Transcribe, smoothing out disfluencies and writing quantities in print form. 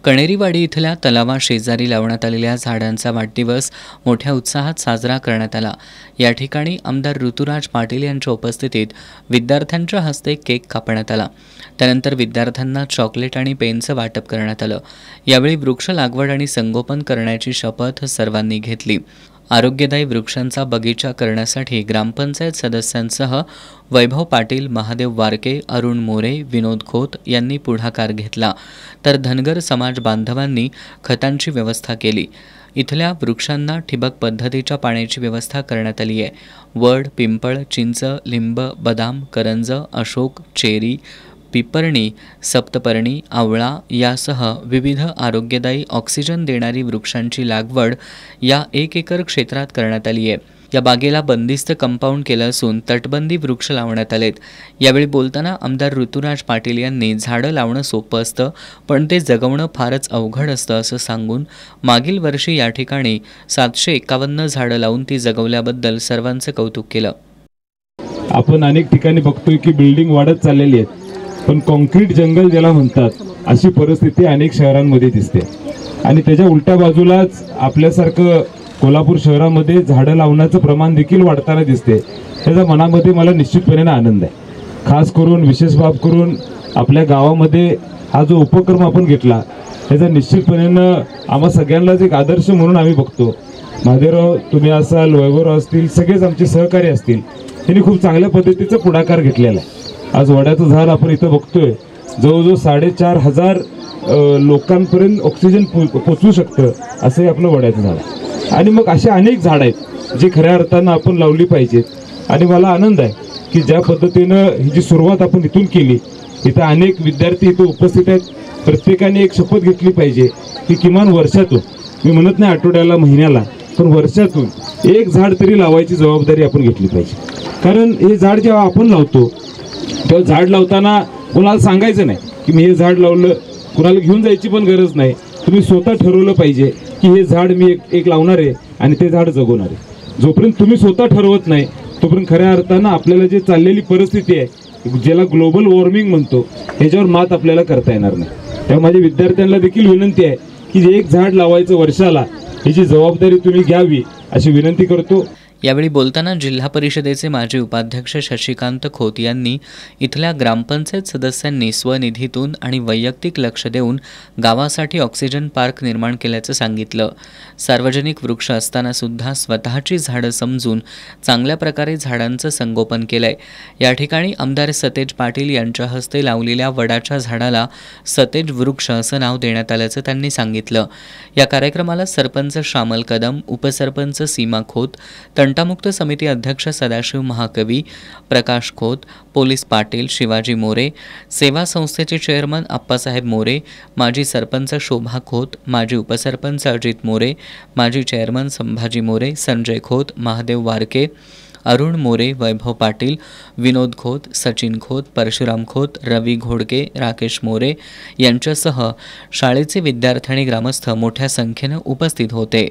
कणेरीवाडी इथल्या तलावाशेजारी लावण्यात आलेल्या झाडांचा वाढदिवस मोठ्या उत्साहात साजरा करण्यात आला। या ठिकाणी आमदार ऋतुराज पाटील यांच्या उपस्थितीत विद्यार्थ्यांच्या हस्ते केक कापण्यात आला। त्यानंतर विद्यार्थ्यांना चॉकलेट आणि पेनचं वाटप करण्यात आलं। यावेळी वृक्ष लागवड आणि संगोपन करण्याची शपथ सर्वांनी घेतली। आरोग्यदायी वृक्षांचा बगीचा करण्यासाठी ग्रामपंचायत सदस्यांसह वैभव पाटील, महादेव वारके, अरुण मोरे, विनोद खोत यांनी पुढाकार घेतला, तर धनगर समाज बांधवांनी खतांची व्यवस्था केली। इथल्या वृक्षांना ठिबक पद्धतीच्या पाण्याची व्यवस्था करण्यात आली आहे। वड, पिंपळ, चिंच, लिंब, बदाम, करंज, अशोक, चेरी, पिपर्णी, सप्तपर्णी, आवळा यासह विविध आरोग्यदायी ऑक्सिजन देणारी वृक्षांची लागवड या 1 एकर क्षेत्रात करण्यात आली आहे। या बागेला बंदिस्त कंपाऊंड केलं असून तटबंदी वृक्ष लावण्यात आलेत। यावेळी बोलताना आमदार ऋतुराज पाटील यांनी झाडं लावणं सोपं असतं, पण ते जगवणं फारच अवघड असतं असं सांगून मागील वर्षी या ठिकाणी 751 झाडं लावून ती जगवल्याबद्दल सर्वांचं कौतुक केलं। आपण अनेक ठिकाणी बघतोय की बिल्डिंग वाढत चाललेली आहेत, पण कॉन्क्रीट जंगल ज्याला म्हणतात अशी परिस्थिती अनेक शहरांमध्ये दिसते। आणि त्याच्या उलट्या बाजूलाच आपल्यासारखं कोल्हापूर शहरामध्ये झाडं लावण्याचं प्रमाण देखील वाढताना दिसते। त्याचा मनामध्ये मला निश्चितपणे आनंद आहे। खास करून विशेष बाब करून आपल्या गावामध्ये हा जो उपक्रम आपण घेतला त्याचा निश्चितपणे आम्हा सगळ्यांनाच एक आदर्श म्हणून आम्ही बघतो। महादेवराव तुम्ही असाल, वैभवराव असतील, सगळेच आमचे सहकारी असतील, त्यांनी खूप चांगल्या पद्धतीचा पुढाकार घेतलेला आहे। आज वड्याचं झाड आपण इथं बघतोय, जवळजवळ 4,500 लोकांपर्यंत ऑक्सिजन पोचवू शकतं असंही आपलं वड्याचं झाड आहे। आणि मग असे अनेक झाड आहेत जे खऱ्या अर्थानं आपण लावली पाहिजेत। आणि मला आनंद आहे की ज्या पद्धतीनं ही जी सुरुवात आपण इथून केली, इथं अनेक विद्यार्थी इथं उपस्थित आहेत। प्रत्येकाने एक शपथ घेतली पाहिजे की किमान वर्षातून, मी म्हणत नाही आठवड्याला, महिन्याला, पण वर्षातून एक झाड तरी लावायची जबाबदारी आपण घेतली पाहिजे। कारण हे झाड जेव्हा आपण लावतो तेव्हा झाड लावताना कोणाला सांगायचं नाही की मी हे झाड लावलं, कुणाला घेऊन जायची पण गरज नाही। तुम्ही स्वतः ठरवलं पाहिजे की हे झाड मी एक लावणार आहे आणि ते झाड जगवणार आहे। जोपर्यंत तुम्ही स्वतः ठरवत नाही तोपर्यंत खऱ्या अर्थानं आपल्याला जे चाललेली परिस्थिती आहे, ज्याला ग्लोबल वॉर्मिंग म्हणतो, ह्याच्यावर मात आपल्याला करता येणार नाही। तेव्हा माझ्या विद्यार्थ्यांना देखील विनंती आहे की एक झाड लावायचं वर्षाला, ह्याची जबाबदारी तुम्ही घ्यावी अशी विनंती करतो। यावेळी बोलताना जिल्हा परिषदेचे माजी उपाध्यक्ष शशिकांत खोत यांनी इथल्या ग्रामपंचायत सदस्यांनी स्वनिधीतून आणि वैयक्तिक लक्ष देऊन गावासाठी ऑक्सिजन पार्क निर्माण केल्याचं सांगितलं। सार्वजनिक वृक्ष असताना सुद्धा स्वतःची झाडं समजून चांगल्या प्रकारे झाडांचं संगोपन केलंय। या ठिकाणी आमदार सतेज पाटील यांच्या हस्ते लावलेल्या वडाच्या झाडाला सतेज वृक्ष असं नाव देण्यात आल्याचं त्यांनी सांगितलं। या कार्यक्रमाला सरपंच श्यामल कदम, उपसरपंच सीमा खोत, तंटामुक्त समिती अध्यक्ष सदाशिव महाकवी, प्रकाश खोत, पोलीस पाटील शिवाजी मोरे, सेवा संस्थेचे चेअरमन आप्पासाहेब मोरे, माजी सरपंच शोभा खोत, माजी उपसरपंच अजित मोरे, माजी चेअरमन संभाजी मोरे, संजय खोत, महादेव वारके, अरुण मोरे, वैभव पाटील, विनोद खोत, सचिन खोत, परशुराम खोत, रवी घोडके, राकेश मोरे यांच्यासह शाळेचे विद्यार्थी आणि ग्रामस्थ मोठ्या संख्येने उपस्थित होते।